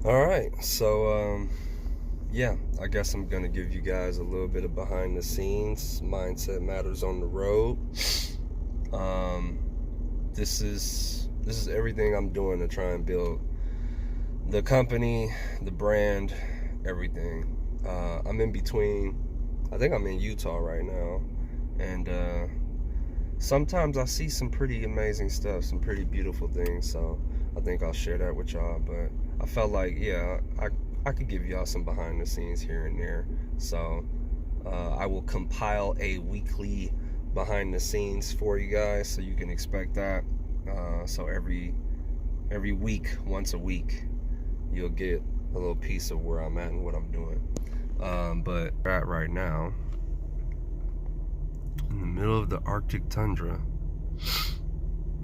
All right, so yeah, I guess I'm gonna give you guys a little bit of behind the scenes. Mindset matters on the road. Um, this is everything I'm doing to try and build the company, the brand, everything. I'm in between. I think I'm in Utah right now, and sometimes I see some pretty amazing stuff, some pretty beautiful things. So I think I'll share that with y'all. But I felt like, yeah, I could give y'all some behind the scenes here and there. So I will compile a weekly behind the scenes for you guys, so you can expect that. So every week, once a week, you'll get a little piece of where I'm at and what I'm doing. But right now, in the middle of the Arctic tundra,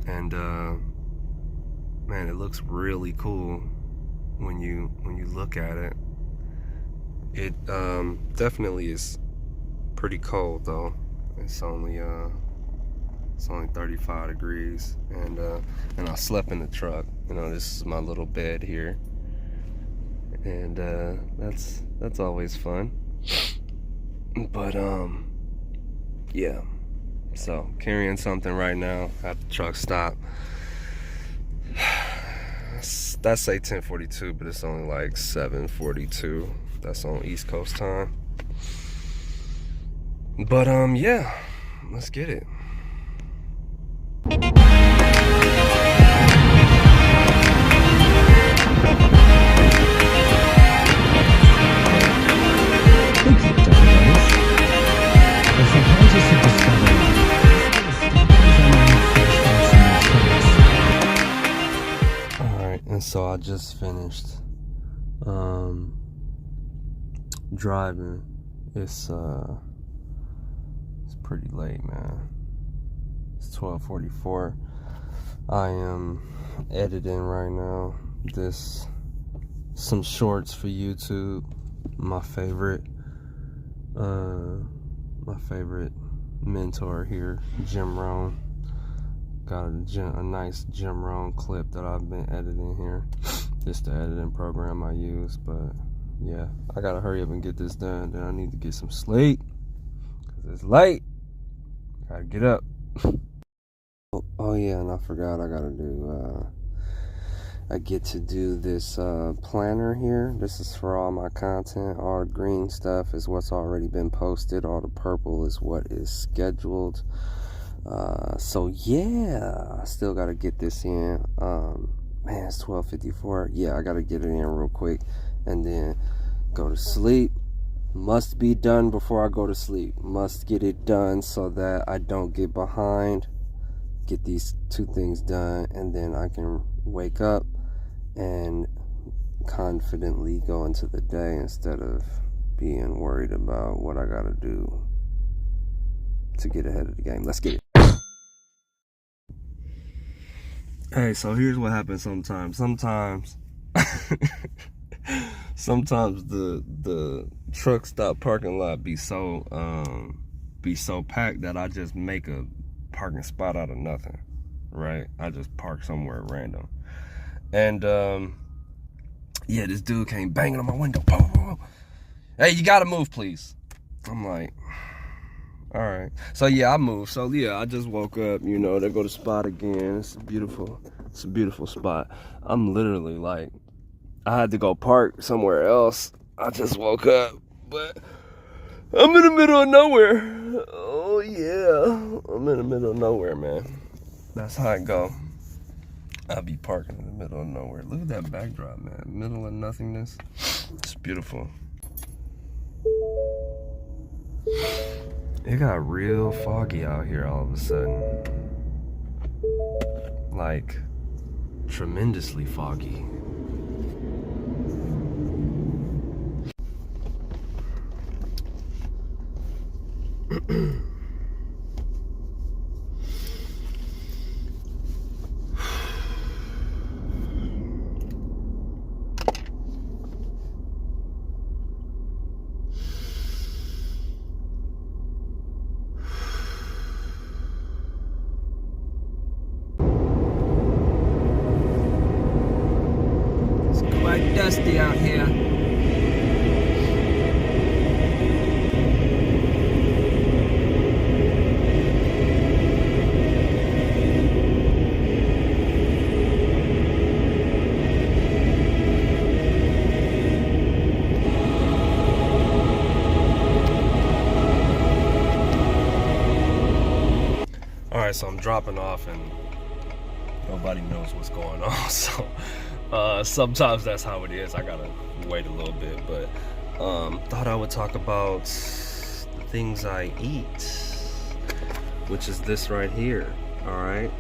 and man, it looks really cool when you look at it. It definitely is pretty cold though. It's only 35 degrees, and I slept in the truck. You know, this is my little bed here, and that's always fun. But yeah. So carrying something right now at the truck stop. That's say 10:42, but it's only like 7:42. That's on East Coast time. But yeah, let's get it. Alright, and so I just finished driving. It's pretty late, man. It's 12:44. I am editing right now some shorts for YouTube. My favorite mentor here, Jim Rohn. Got a nice Jim Rohn clip that I've been editing here. Just the editing program I use. But yeah, I gotta hurry up and get this done. Then I need to get some sleep, cause it's late. Gotta get up. Oh yeah, and I forgot I get to do this planner here. This is for all my content. All the green stuff is what's already been posted. All the purple is what is scheduled. So yeah, I still gotta get this in. Man, it's 12:54. Yeah, I gotta get it in real quick and then go to sleep. Must be done before I go to sleep. Must get it done so that I don't get behind. Get these two things done, and then I can wake up and confidently go into the day instead of being worried about what I gotta do to get ahead of the game. Let's get it. Hey, so here's what happens sometimes. Sometimes the truck stop parking lot be so packed that I just make a parking spot out of nothing, right? I just park somewhere random, and yeah, this dude came banging on my window. Boom, boom, boom. Hey, you gotta move, please. I'm like, all right. So yeah, I moved. So yeah, I just woke up. You know, there go the spot again. It's a beautiful spot. I'm literally like, I had to go park somewhere else. I just woke up, but I'm in the middle of nowhere. Oh yeah, I'm in the middle of nowhere, man. That's how I go. I'll be parking in the middle of nowhere. Look at that backdrop, man. Middle of nothingness. It's beautiful. It got real foggy out here all of a sudden. Like, tremendously foggy. dusty out here. Alright, so I'm dropping off and nobody knows what's going on. So sometimes that's how it is. I gotta wait a little bit, but thought I would talk about the things I eat, which is this right here. Alright,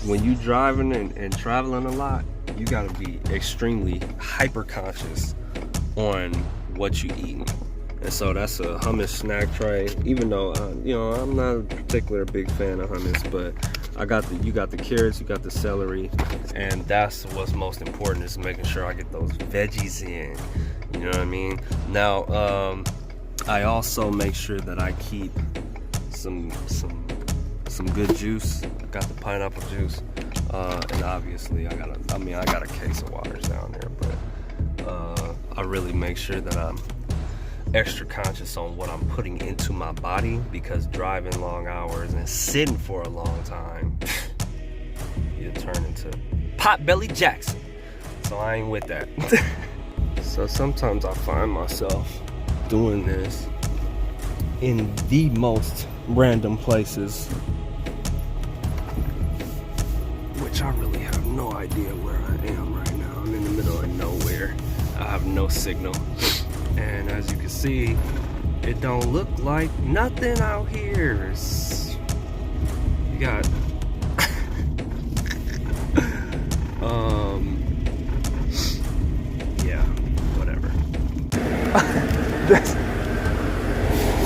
when you driving and traveling a lot, you gotta be extremely hyper conscious on what you eating. And so that's a hummus snack tray. Even though I'm not a particular big fan of hummus, but you got the carrots, you got the celery, and that's what's most important, is making sure I get those veggies in. You know what I mean? Now, I also make sure that I keep some good juice. I got the pineapple juice, and obviously I got a case of waters down there, but I really make sure that I'm extra conscious on what I'm putting into my body, because driving long hours and sitting for a long time, you turn into Potbelly Jackson. So I ain't with that. So sometimes I find myself doing this in the most random places, which I really have no idea where I am right now. I'm in the middle of nowhere. I have no signal. And as you can see, it don't look like nothing out here. You got yeah, whatever.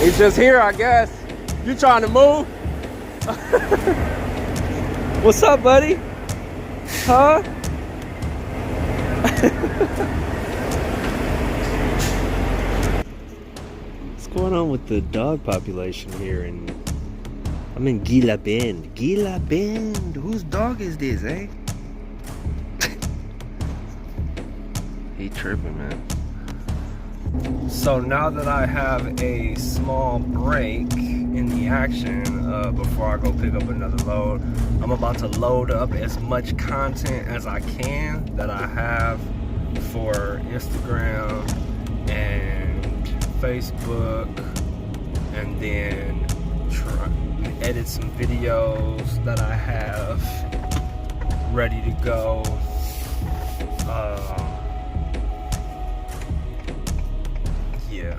He's just here, I guess. You trying to move? What's up, buddy? Huh? What's going on with the dog population here? And I'm in Gila Bend. Gila Bend. Whose dog is this, eh? He tripping, man. So now that I have a small break in the action before I go pick up another load, I'm about to load up as much content as I can that I have for Instagram and Facebook, and then edit some videos that I have ready to go. Yeah.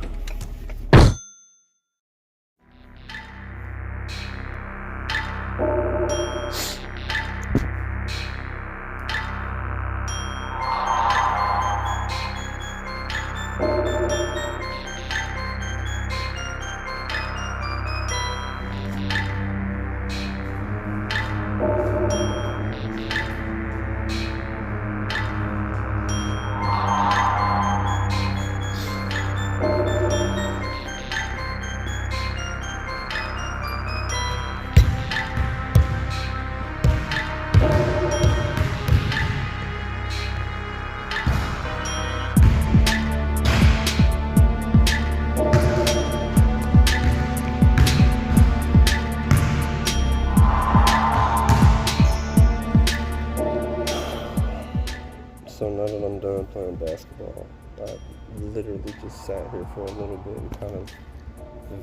So now that I'm done playing basketball, I literally just sat here for a little bit and kind of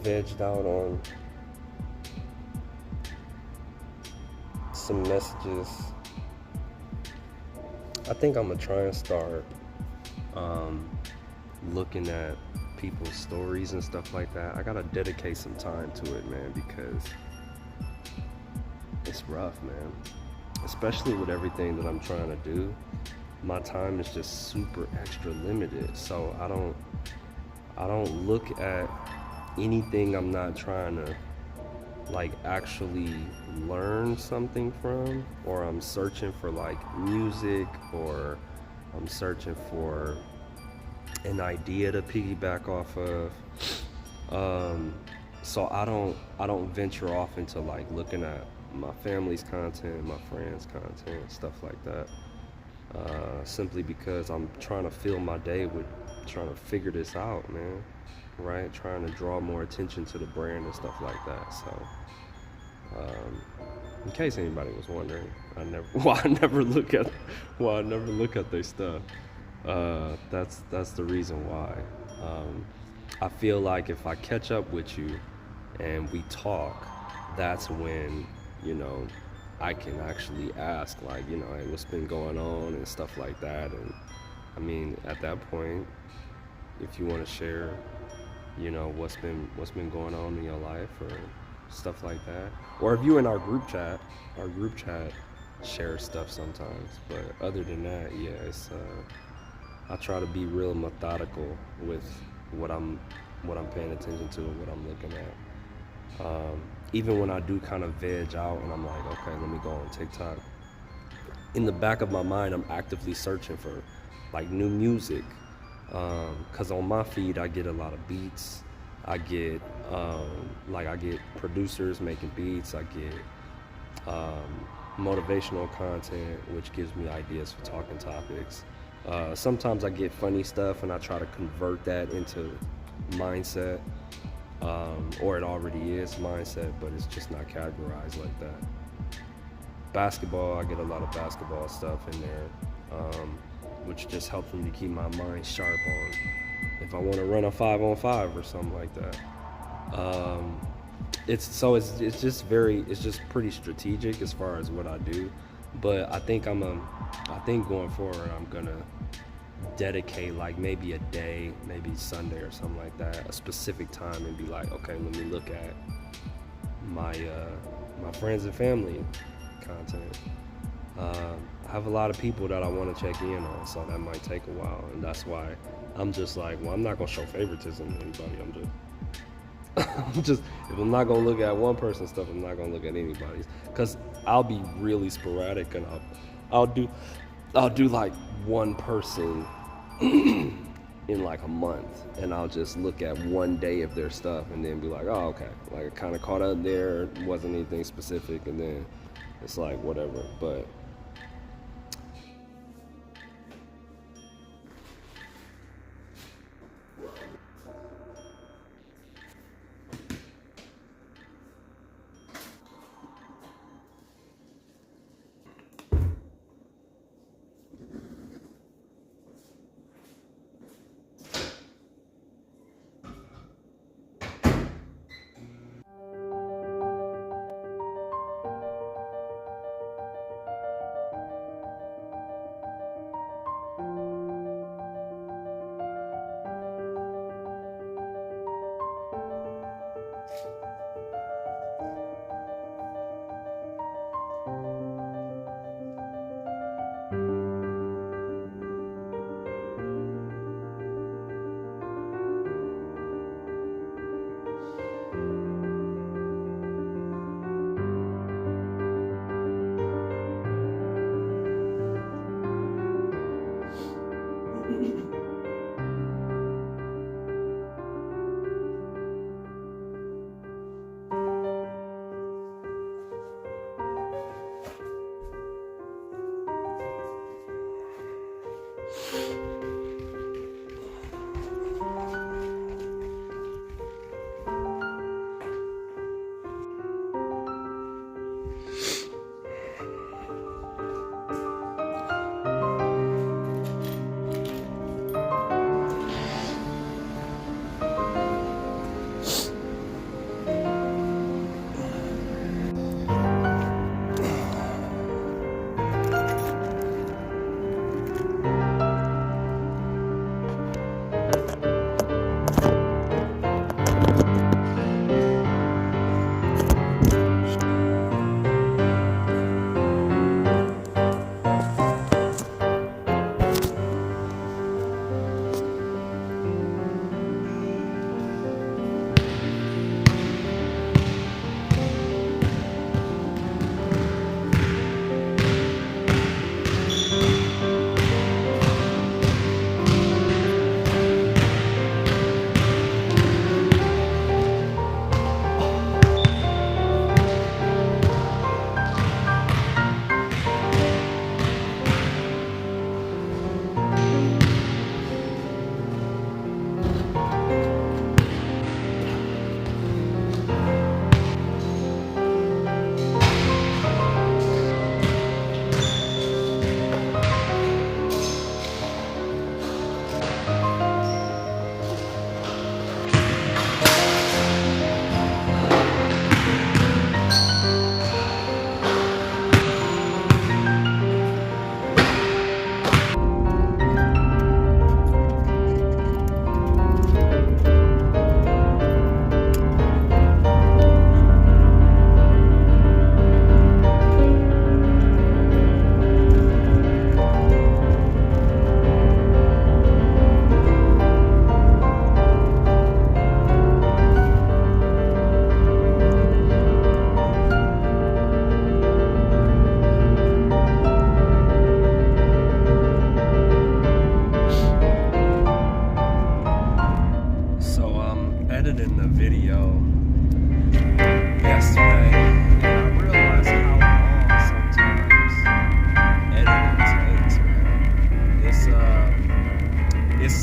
vegged out on some messages. I think I'm gonna try and start looking at people's stories and stuff like that. I gotta dedicate some time to it, man, because it's rough, man. Especially with everything that I'm trying to do. My time is just super extra limited, so I don't look at anything I'm not trying to like actually learn something from, or I'm searching for like music, or I'm searching for an idea to piggyback off of. So I don't venture off into like looking at my family's content, my friends' content, stuff like that. simply because I'm trying to fill my day with trying to figure this out, man. Right? Trying to draw more attention to the brand and stuff like that. So, um, in case anybody was wondering, I never why I never look at their stuff. That's the reason why. Um, I feel like if I catch up with you and we talk, that's when, you know, I can actually ask, like, you know, hey, what's been going on and stuff like that. And I mean, at that point, if you want to share, you know, what's been going on in your life or stuff like that, or if you in our group chat shares stuff sometimes. But other than that, yeah, it's I try to be real methodical with what I'm what I'm paying attention to and what I'm looking at. Even when I do kind of veg out and I'm like, okay, let me go on TikTok. In the back of my mind, I'm actively searching for like new music, because on my feed I get a lot of beats. I get I get producers making beats. I get motivational content, which gives me ideas for talking topics. Sometimes I get funny stuff and I try to convert that into mindset, or it already is mindset, but it's just not categorized like that. Basketball, I get a lot of basketball stuff in there, which just helps me to keep my mind sharp on if I want to run a 5-on-5 or something like that. It's just pretty strategic as far as what I do, but I think going forward I'm gonna dedicate like maybe a day, maybe Sunday or something like that, a specific time, and be like, okay, let me look at my my friends and family content. I have a lot of people that I want to check in on, so that might take a while, and that's why I'm just like, well, I'm not gonna show favoritism to anybody. I'm just if I'm not gonna look at one person's stuff, I'm not gonna look at anybody's, because I'll be really sporadic, and I'll do I'll do like one person in like a month, and I'll just look at one day of their stuff and then be like, oh, okay, like I kind of caught up there, it wasn't anything specific, and then it's like whatever. But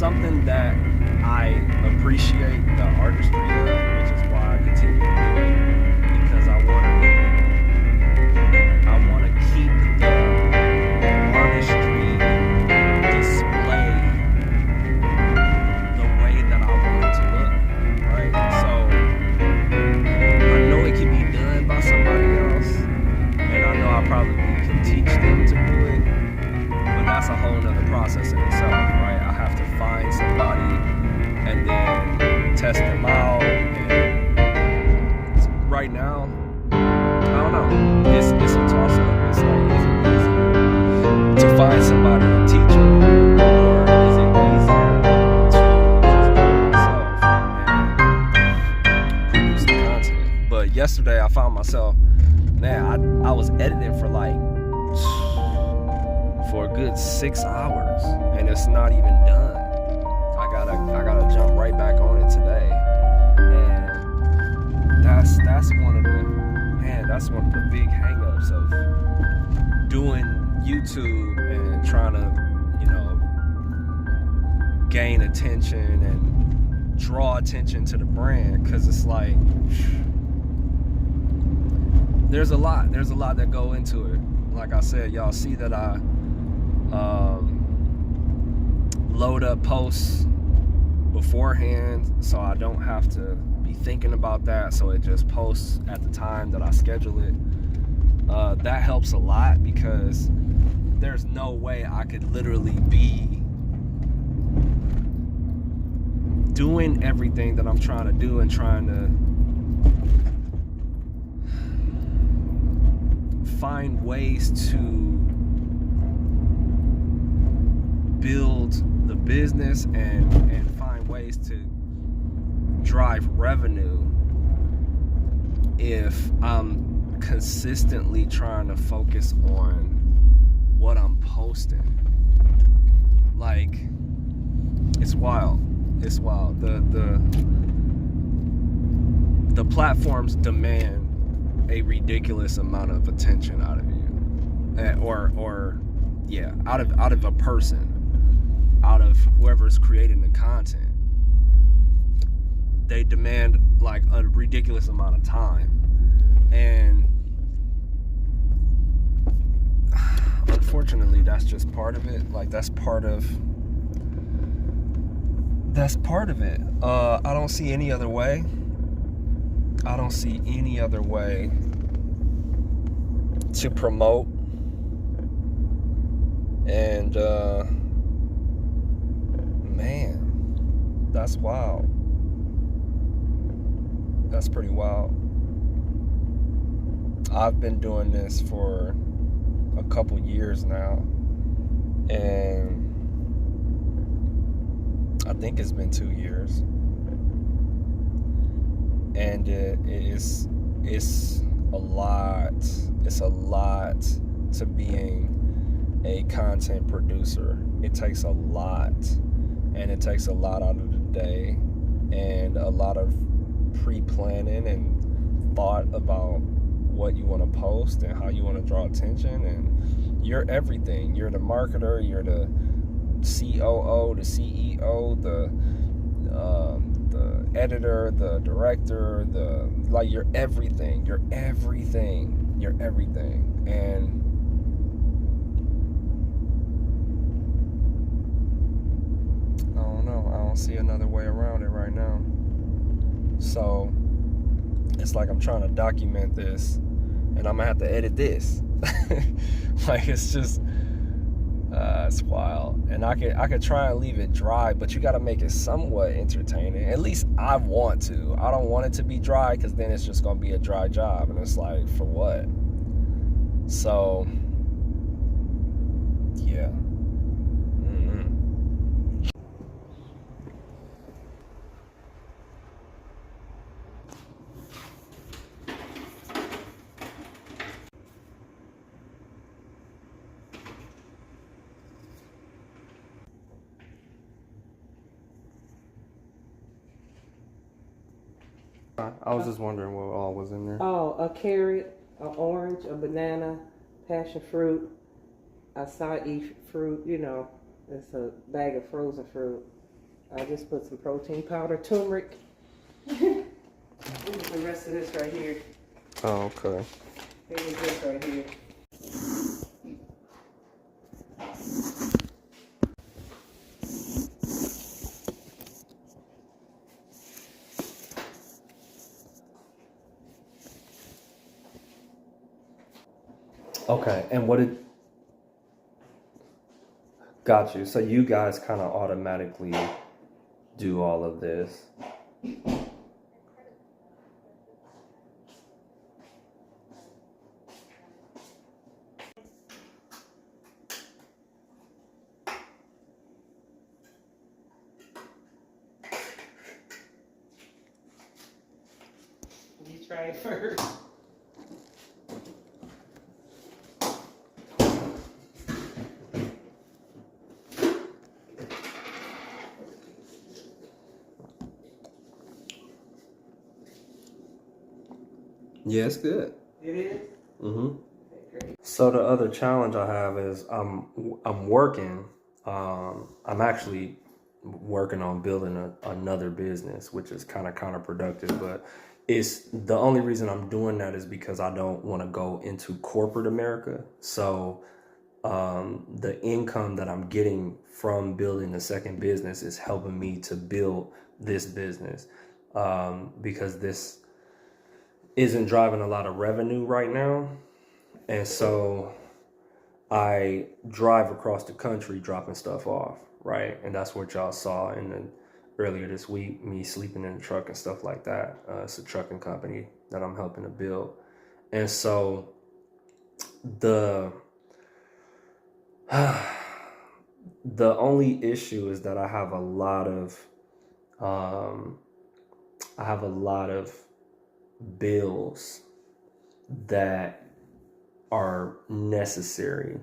something that I appreciate the artistry of, which is why I continue to do it, because I want to keep the artistry display the way that I want it to look, right? So I know it can be done by somebody else, and I know I probably can teach them to do it, but that's a whole nother process in itself, right? I have to find somebody and then test them out, and right now, I don't know, it's a toss-up. It's like, is it easier to find somebody and teach them, or is it easier to just do it myself and produce the content? But yesterday I found myself, man, I was editing for a good 6 hours, and it's not even done. I gotta jump right back on it today, and that's one of the big hangups of doing YouTube and trying to, gain attention and draw attention to the brand, because it's like there's a lot that go into it. Like I said, y'all see that I load up posts beforehand, so I don't have to be thinking about that, so it just posts at the time that I schedule it. That helps a lot, because there's no way I could literally be doing everything that I'm trying to do and trying to find ways to build the business and find ways to drive revenue if I'm consistently trying to focus on what I'm posting. Like, it's wild. The platforms demand a ridiculous amount of attention out of you, out of a person, out of whoever's creating the content. They demand like a ridiculous amount of time, and unfortunately that's just part of it. Like, that's part of it. I don't see any other way. To promote, and man, that's wild. That's pretty wild. I've been doing this for a couple years now, and I think it's been 2 years, and it's a lot. It's a lot to being a content producer. It takes a lot, and it takes a lot out of the day, and a lot of pre-planning and thought about what you want to post and how you want to draw attention. And you're everything. You're the marketer, you're the COO, the CEO, the editor, the director, you're everything. And I don't know. I don't see another way around it right now. So it's like I'm trying to document this, and I'm gonna have to edit this. Like, it's just it's wild. And I could try and leave it dry, but you got to make it somewhat entertaining. At least I want to. I don't want it to be dry, because then it's just gonna be a dry job, and it's like, for what? So yeah. I was just wondering what all was in there. Oh, a carrot, an orange, a banana, passion fruit, acai fruit, it's a bag of frozen fruit, I just put some protein powder, turmeric. This is the rest of this right here. Oh, okay. Here's this right here. Okay, and what did... Got you. So you guys kind of automatically do all of this. You try it first. Yeah, it's good. It is? Mm-hmm. Okay, great. So the other challenge I have is I'm working. I'm actually working on building another business, which is kind of counterproductive. But it's the only reason I'm doing that is because I don't want to go into corporate America. So the income that I'm getting from building the second business is helping me to build this business, because this isn't driving a lot of revenue right now. And so I drive across the country dropping stuff off, right? And that's what y'all saw earlier this week, me sleeping in the truck and stuff like that. It's a trucking company that I'm helping to build. And so the only issue is that I have a lot of bills that are necessary,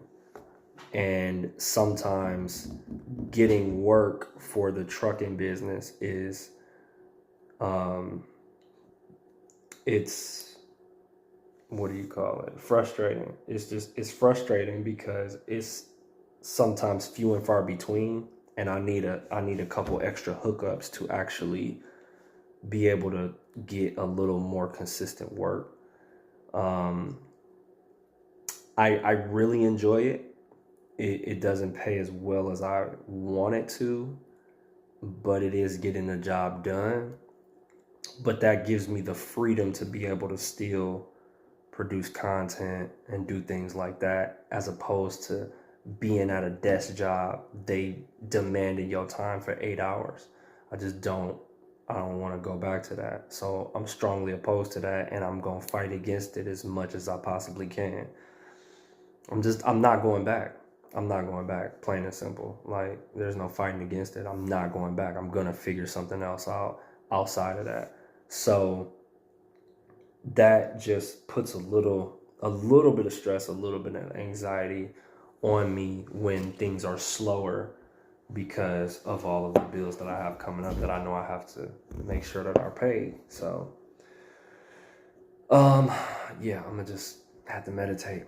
and sometimes getting work for the trucking business is it's, what do you call it, frustrating. It's frustrating because it's sometimes few and far between, and I need a couple extra hookups to actually be able to get a little more consistent work. I really enjoy it. It doesn't pay as well as I want it to, but it is getting the job done. But that gives me the freedom to be able to still produce content and do things like that, as opposed to being at a desk job. They demanded your time for 8 hours. I don't want to go back to that. So I'm strongly opposed to that, and I'm going to fight against it as much as I possibly can. I'm not going back. I'm not going back, plain and simple. Like, there's no fighting against it. I'm not going back. I'm going to figure something else out outside of that. So that just puts a little bit of stress, a little bit of anxiety on me when things are slower, because of all of the bills that I have coming up that I know I have to make sure that are paid. So, yeah, I'm gonna just have to meditate.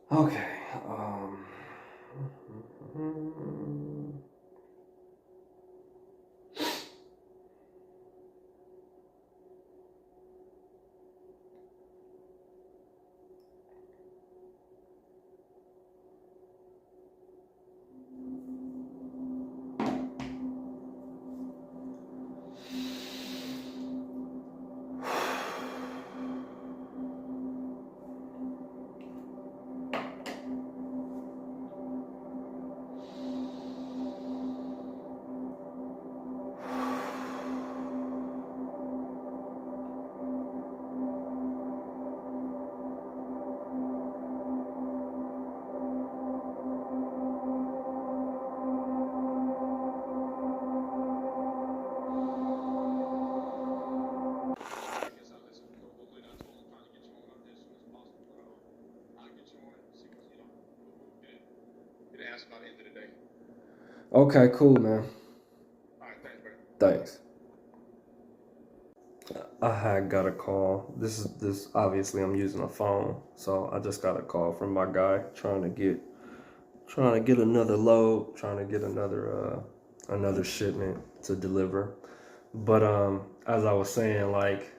Okay. that's about the end of the day. Okay, cool, man. All right, thanks, brother. Thanks. I had got a call. This obviously I'm using a phone, so I just got a call from my guy trying to get another load, trying to get another shipment to deliver. But as I was saying, like,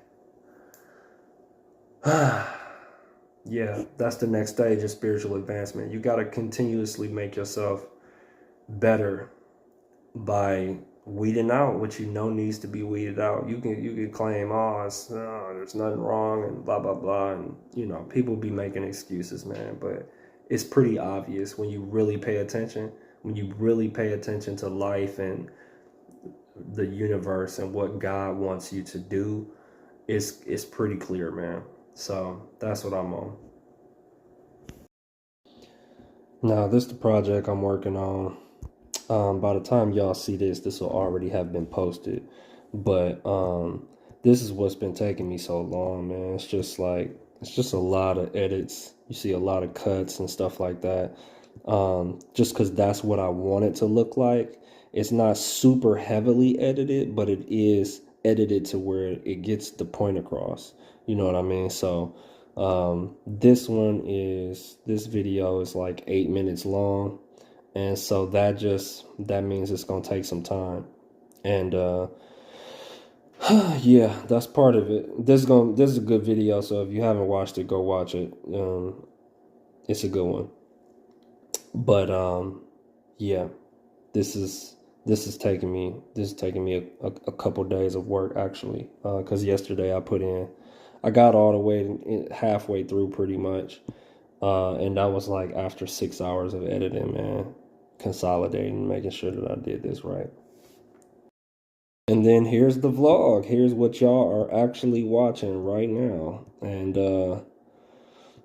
yeah, that's the next stage of spiritual advancement. You got to continuously make yourself better by weeding out what you know needs to be weeded out. You can claim, there's nothing wrong and blah blah blah, and people be making excuses, man. But it's pretty obvious when you really pay attention. When you really pay attention to life and the universe and what God wants you to do, it's pretty clear, man. So that's what I'm on. Now, this is the project I'm working on. By the time y'all see this will already have been posted. But this is what's been taking me so long, man. It's just a lot of edits. You see a lot of cuts and stuff like that. Just because that's what I want it to look like. It's not super heavily edited, but it is edited to where it gets the point across. You know what I mean? So this video is like 8 minutes long. And so that means it's going to take some time. And yeah, that's part of it. This is a good video, so if you haven't watched it, go watch it. It's a good one. But yeah, this is taking me a couple days of work, actually, because yesterday I got all the way halfway through pretty much. And that was like after 6 hours of editing, man, consolidating, making sure that I did this right. And then here's the vlog. Here's what y'all are actually watching right now. And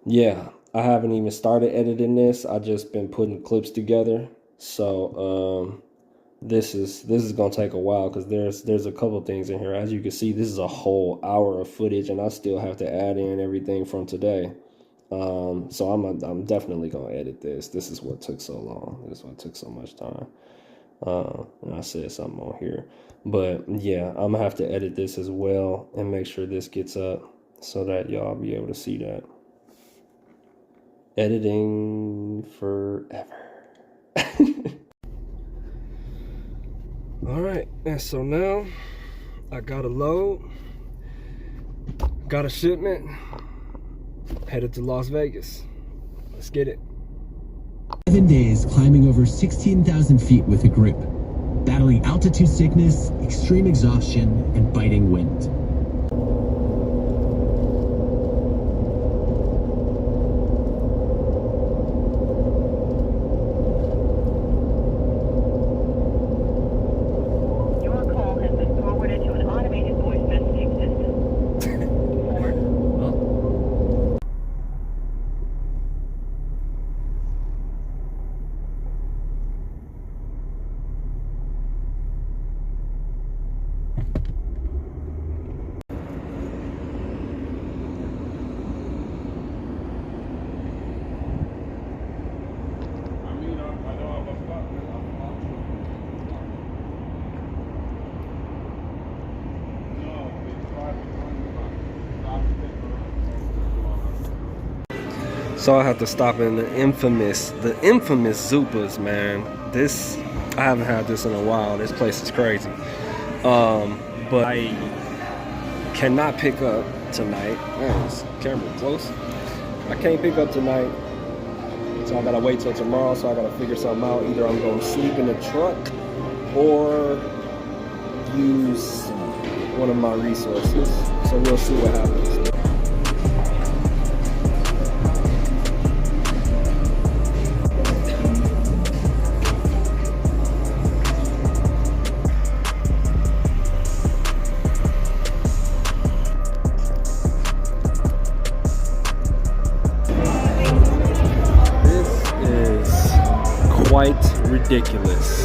yeah, I haven't even started editing this. I just been putting clips together. So this is gonna take a while because there's a couple things in here. As you can see, this is a whole hour of footage, and I still have to add in everything from today. So I'm definitely gonna edit this. This is what took so long. This is what took so much time. And I said something on here, but yeah, I'm gonna have to edit this as well and make sure this gets up so that y'all be able to see that. Editing forever. All right, and so now I got a load, got a shipment, headed to Las Vegas. Let's get it. 7 days climbing over 16,000 feet with a group, battling altitude sickness, extreme exhaustion, and biting wind. Your call has been forwarded to an automated voice messaging system. So I have to stop in the infamous Zupas, man. I haven't had this in a while. This place is crazy. But I cannot pick up tonight. Man, this camera close. I can't pick up tonight. So I gotta wait till tomorrow. So I gotta figure something out. Either I'm gonna sleep in the truck or use one of my resources. So we'll see what happens. Quite ridiculous.